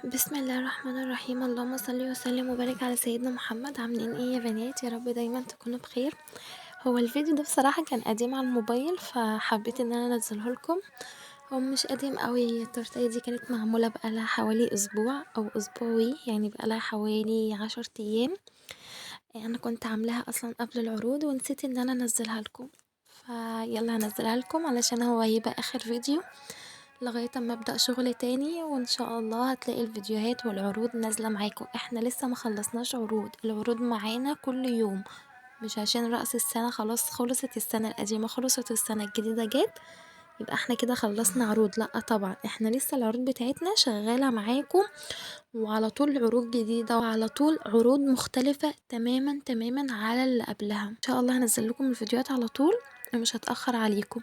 بسم الله الرحمن الرحيم. اللهم صل وسلم وبارك على سيدنا محمد. عاملين ايه يا بنات؟ يا رب دايما تكونوا بخير. هو الفيديو ده بصراحة كان قديم على الموبايل فحبيت ان انا انزله لكم. هو مش قديم قوي، التورتيه دي كانت معمولة بقالها حوالي اسبوع او اسبوعي، يعني بقالها حوالي 10 ايام. انا كنت عاملاها اصلا قبل العروض ونسيت ان انا انزلها لكم، فيلا هنزلها لكم علشان هو هيبقى اخر فيديو لغاية اما ابدأ شغل تاني، وان شاء الله هتلاقي الفيديوهات والعروض نازلة معاكم. احنا لسه ما خلصناش عروض، العروض معانا كل يوم، مش عشان رأس السنة خلاص خلصت السنة القديمة خلصت السنة الجديدة جت يبقى احنا كده خلصنا عروض. لا طبعا، احنا لسه العروض بتاعتنا شغالة معاكم، وعلى طول عروض جديدة وعلى طول عروض مختلفة تماما تماما على اللي قبلها. ان شاء الله هنزل لكم الفيديوهات على طول ومش هتأخر عليكم.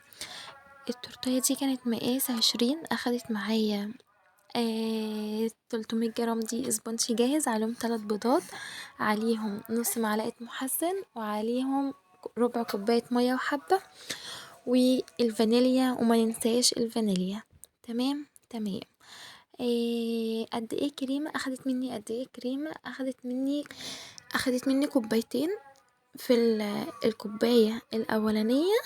التورتية دي كانت مقاس 20، اخدت معايا 300 جرام دي اسبونشي جاهز، عليهم 3 بيضات، عليهم نص معلقة محسن، وعليهم ربع كوباية مية وحبة، والفانيليا وما ننساش الفانيليا. تمام تمام. قد ايه كريمة اخدت مني؟ قد ايه كريمة اخدت مني كوبايتين. في الكوباية الاولانية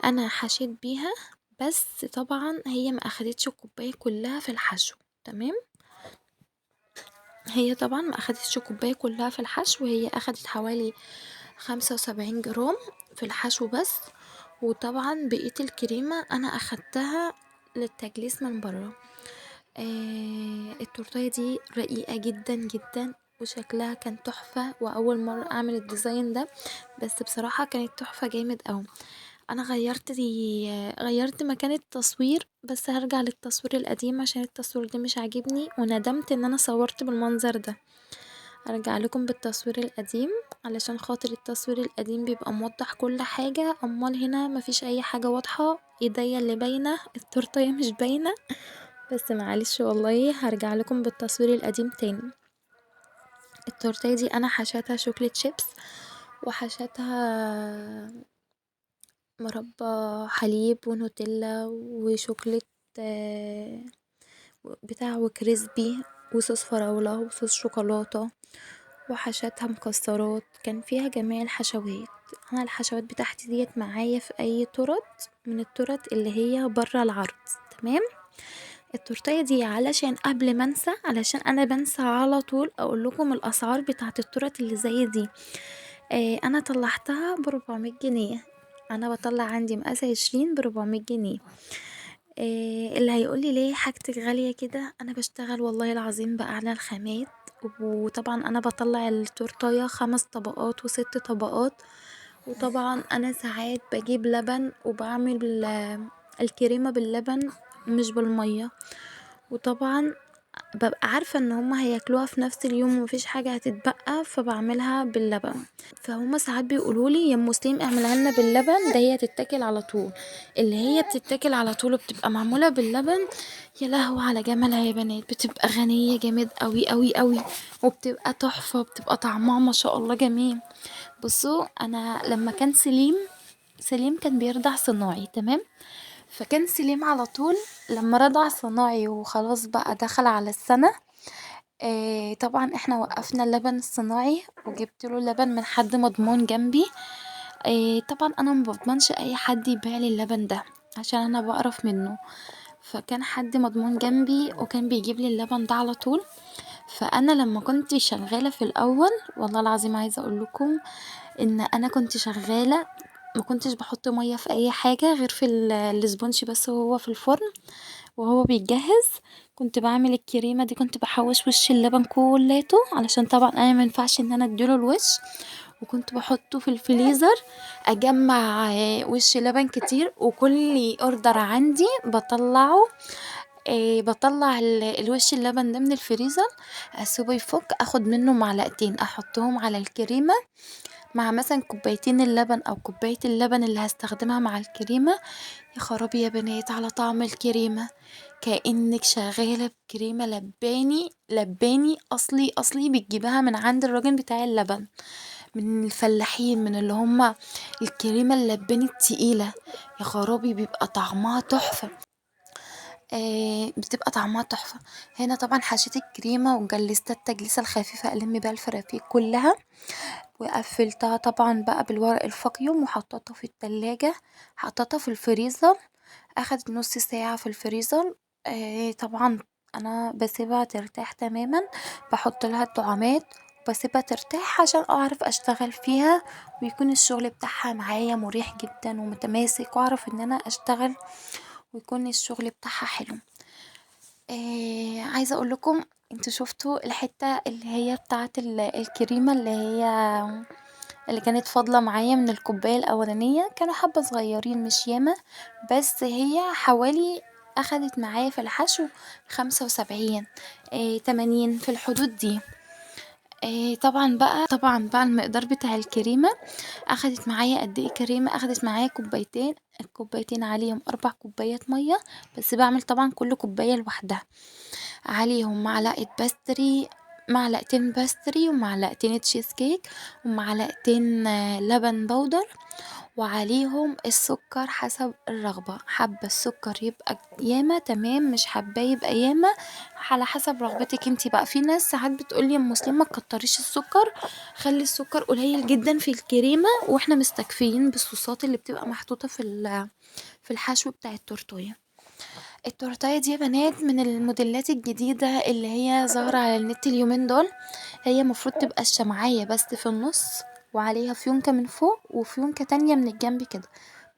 انا حشيت بيها، بس طبعا هي ما اخدتش الكوباية كلها في الحشو. تمام، هي طبعا ما اخدتش الكوباية كلها في الحشو، هي اخدت حوالي 75 جرام في الحشو بس. وطبعا بقية الكريمة انا اخدتها للتجليس من برا. التورتية دي رقيقة جدا جدا وشكلها كان تحفة، واول مرة اعمل الديزاين ده، بس بصراحة كانت تحفة جامد اوي. انا غيرت مكان التصوير، بس هرجع للتصوير القديم عشان التصوير ده مش عاجبني وندمت ان انا صورت بالمنظر ده. ارجع لكم بالتصوير القديم علشان خاطر التصوير القديم بيبقى موضح كل حاجة، امال هنا مفيش اي حاجة واضحة، ايديا اللي باينة التورتية مش باينة. بس معلش والله هرجع لكم بالتصوير القديم تاني. التورتية دي انا حشيتها شوكليت شيبس، وحشيتها مربى حليب ونوتيلا وشوكليت آه، بتاع وكريسبي وصوص فراولة وصوص شوكولاتة، وحشتها مكسرات، كان فيها جميع الحشوات. انا الحشوات بتاعتي ديت معايا في اي تورت من التورت اللي هي برا العرض. تمام. التورتيه دي علشان قبل ما انسى، علشان انا بنسى على طول اقول لكم الاسعار بتاعت التورت اللي زي دي. انا طلعتها ب400 جنيه. انا بطلع عندي مقاس 20 ب400 جنيه. اللي هيقولي ليه حاجتك غالية كده، انا بشتغل والله العظيم بأعلى الخامات. وطبعا انا بطلع التورتاية 5 طبقات و6 طبقات. وطبعا انا ساعات بجيب لبن وبعمل الكريمة باللبن مش بالمية. وطبعا ببقى عارفة ان هما هياكلوها في نفس اليوم ومفيش حاجة هتتبقى، فبعملها باللبن. فهما ساعات بيقولولي يا ام مسلم اعملها لنا باللبن، ده هي تتاكل على طول. اللي هي بتتاكل على طول وبتبقى معمولة باللبن، يا لهوي على جمالها يا بنات، بتبقى غنية جامد قوي قوي قوي، وبتبقى تحفة، بتبقى طعمها ما شاء الله جميل. بصوا، انا لما كان سليم كان بيرضع صناعي. تمام. فكان سليم على طول لما رضع صناعي وخلاص بقى دخل على السنة، طبعا احنا وقفنا اللبن الصناعي وجبت له لبن من حد مضمون جنبي. طبعا انا ما بضمنش اي حد يبيع لي اللبن ده عشان انا بقرف منه، فكان حد مضمون جنبي وكان بيجيب لي اللبن ده على طول. فانا لما كنت شغاله في الاول، والله العظيم عايزه اقول لكم ان انا كنت شغاله، ما كنتش بحط ميه في اي حاجه غير في الاسبونشي بس، وهو في الفرن وهو بيتجهز كنت بعمل الكريمه دي، كنت بحوش وش اللبن كلته علشان طبعا انا ما ينفعش ان انا اديله الوش، وكنت بحطه في الفريزر اجمع وش لبن كتير، وكل اوردر عندي بطلعه. بطلع الوش اللبن ده من الفريزر، اسيبه يفك، اخد منه معلقتين احطهم على الكريمه مع مثلا كوبايتين اللبن او كوبايه اللبن اللي هستخدمها مع الكريمه. يا خرابي يا بنات على طعم الكريمه، كأنك شغالة بكريمة لباني لباني أصلي أصلي، بتجيبها من عند الراجل بتاع اللبن، من الفلاحين، من اللي هما الكريمة اللباني التقيلة. يا خرابي بيبقى طعمها تحفة. بتبقى طعمها تحفة. هنا طبعا حشيت الكريمة وجلستها التجليسة الخفيفة ألم بيها الفرافير كلها، وقفلتها طبعا بقى بالورق الفاكيوم وحطيتها في التلاجة، حطيتها في الفريزر، اخدت نص ساعة في الفريزر. طبعا انا بسيبها ترتاح تماما، بحط لها الطعامات وبسيبها ترتاح عشان اعرف اشتغل فيها، ويكون الشغل بتاعها معايا مريح جدا ومتماسك، واعرف ان انا اشتغل ويكون الشغل بتاعها حلو. عايزة اقول لكم، انتوا شفتوا الحتة اللي هي بتاعة الكريمة اللي كانت فاضلة معايا من الكوباية الأولانية، كانوا حبة صغيرين مش ياما، بس هي حوالي أخدت معايا في الحشو 75 80 في الحدود دي. طبعا بقى المقدار بتاع الكريمة أخدت معايا قد ايه كريمة، أخدت معايا كوبايتين، الكوبايتين عليهم 4 كوبايات مية، بس بعمل طبعا كل كوباية لوحدها، عليهم معلقة باستري، معلقتين باستري ومعلقتين تشيز كيك ومعلقتين لبن بودر، وعليهم السكر حسب الرغبة، حابة السكر يبقى ياما تمام، مش حابة يبقى ياما، على حسب رغبتك انتي بقى. في ناس ساعات بتقولي يا مسلم ما تكتريش السكر، خلي السكر قليل جدا في الكريمة، واحنا مستكفيين بالصوصات اللي بتبقى محطوطة في الحشو بتاع التورتيه. التورتاية دي يا بنات من الموديلات الجديدة اللي هي ظاهرة على النت اليومين دول، هي مفروض تبقى الشمعية بس في النص، وعليها فيونكة من فوق وفيونكة تانية من الجنب كده،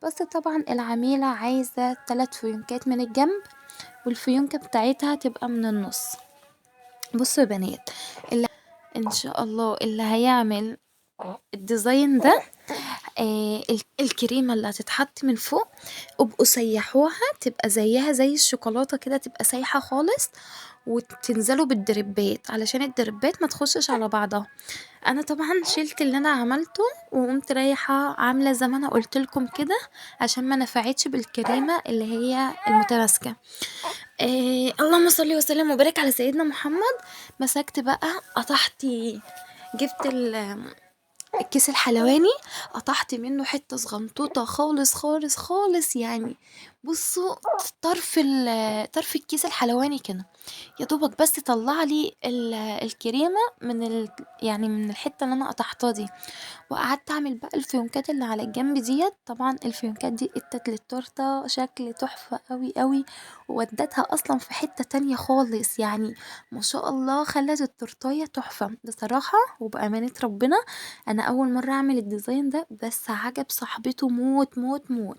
بس طبعا العميلة عايزة 3 فيونكات من الجنب، والفيونكة بتاعتها تبقى من النص. بصوا يا بنات، اللي ان شاء الله اللي هيعمل الديزاين ده، الكريمة اللي هتتحط من فوق ابقوا سيحوها تبقى زيها زي الشوكولاتة كده، تبقى سايحة خالص، وتنزلوا بالدربات علشان الدربات ما تخشش على بعضها. انا طبعا شلت اللي انا عملته وقمت رايحة عاملة زي ما انا قلت لكم كده، عشان ما نفعتش بالكريمة اللي هي المتماسكة. اللهم صل وسلم وبارك على سيدنا محمد. مسكت بقى قطعت، جبت الكيس الحلواني، قطعت منه حتة صغنطوطة خالص خالص خالص، يعني بصوا طرف الكيس الحلواني كده، يا دوبك بس طلع لي الكريمة يعني من الحتة اللي انا قطعتها دي، وقعدت اعمل بقى الفيونكات اللي على الجنب ديت. طبعا الفيونكات دي ادت للتورته شكل تحفه قوي قوي، وودتها اصلا في حته تانية خالص، يعني ما شاء الله خلت التورتايه تحفه بصراحه وبامانه ربنا. انا اول مره اعمل الديزاين ده، بس عجب صاحبته موت موت موت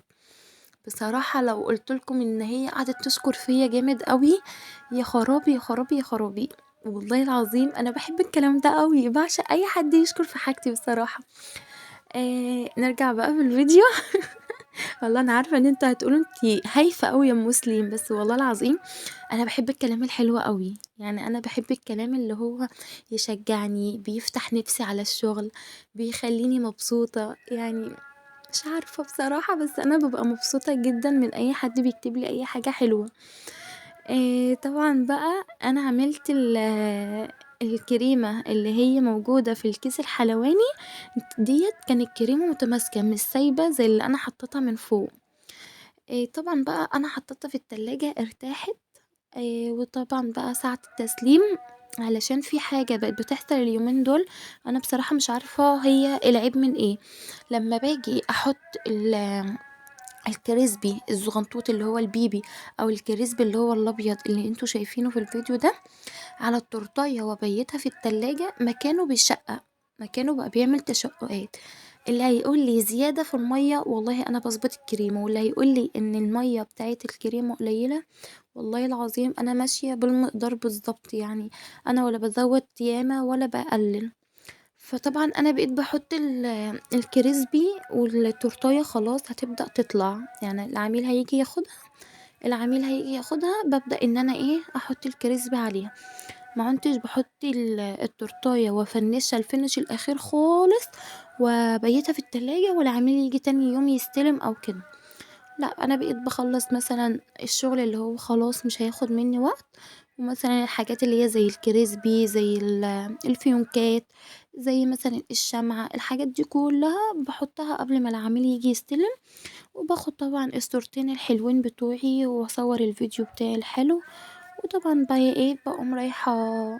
بصراحه. لو قلت لكم ان هي قعدت تشكر فيا جامد قوي، يا خرابي يا خرابي يا خرابي، والله العظيم انا بحب الكلام ده قوي، بعشق اي حد يشكر في حاجتي بصراحه. نرجع بقى في الفيديو. والله انا عارفه ان انتوا هتقولوا انتي هايفه قوي يا مسلم، بس والله العظيم انا بحب الكلام الحلو قوي، يعني انا بحب الكلام اللي هو يشجعني، بيفتح نفسي على الشغل، بيخليني مبسوطه يعني. مش عارفه بصراحه، بس انا ببقى مبسوطه جدا من اي حد بيكتب لي اي حاجه حلوه. طبعا بقى انا عملت الكريمه اللي هي موجوده في الكيس الحلواني ديت، كانت كريمه متماسكه مش سايبه زي اللي انا حطيتها من فوق. طبعا بقى انا حطيتها في التلاجة ارتاحت. وطبعا بقى ساعة التسليم، علشان في حاجة بقت بتحصل اليومين دول، انا بصراحة مش عارفة هي العيب من ايه. لما باجي احط الكريسبي الزغنطوط اللي هو البيبي، او الكريسبي اللي هو الابيض اللي انتوا شايفينه في الفيديو ده، على التورتاية وبيتها في التلاجة، مكانه بيشقق، مكانه بقى بيعمل تشققات. اللي هيقول لي زيادة في المية، والله انا بظبط الكريمة، واللي هيقول لي ان المية بتاعت الكريمة قليلة، والله العظيم انا ماشية بالمقدار بالظبط، يعني انا ولا بزود ياما ولا بقلل. فطبعا انا بقيت بحط الكريسبي، والتورتاية خلاص هتبدأ تطلع، يعني العميل هيجي ياخدها ببدأ ان انا احط الكريسبي عليها. ما كنتش بحط التورتاية وافنشها الفينش الاخير خالص وبيتها في التلاجة والعميل يجي تاني يوم يستلم او كده، لا انا بقيت بخلص مثلا الشغل اللي هو خلاص مش هياخد مني وقت، ومثلا الحاجات اللي هي زي الكريسبي زي الفيونكات، زي مثلًا الشمعة، الحاجات دي كلّها باحطها قبل ما العميل ييجي يستلم، وباخد طبعًا الصورتين الحلوين بتوعي واصور الفيديو بتاعي الحلو، وطبعًا بقى إيه، باقوم رايحة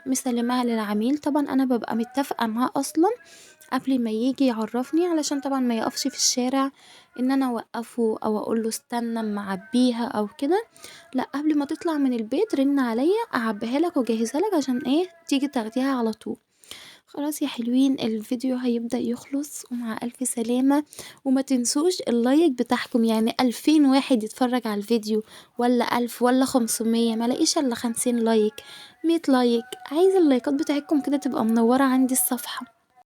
مسلماها للعميل. طبعًا أنا بابقى متفقة معاه أصلًا قبل ما ييجي يعرّفني، علشان طبعًا ما يقفش في الشارع إن أنا أوقّفه أو أقول له استنى أمّا أعبّيها أو كده. لأ، قبل ما تطلع من البيت رن عليَّ أعبّيها لك واجهّزها لك عشان إيه، تيجي تاخديها على طول. خلاص يا حلوين، الفيديو هيبدأ يخلص ومع ألف سلامة. وما تنسوش اللايك بتاعكم، يعني 2000 واحد يتفرج على الفيديو ولا 1000 ولا 500، ملاقيش إلا 50 لايك، 100 لايك. عايزة اللايكات بتاعتكم كده تبقى منورة عندي الصفحة.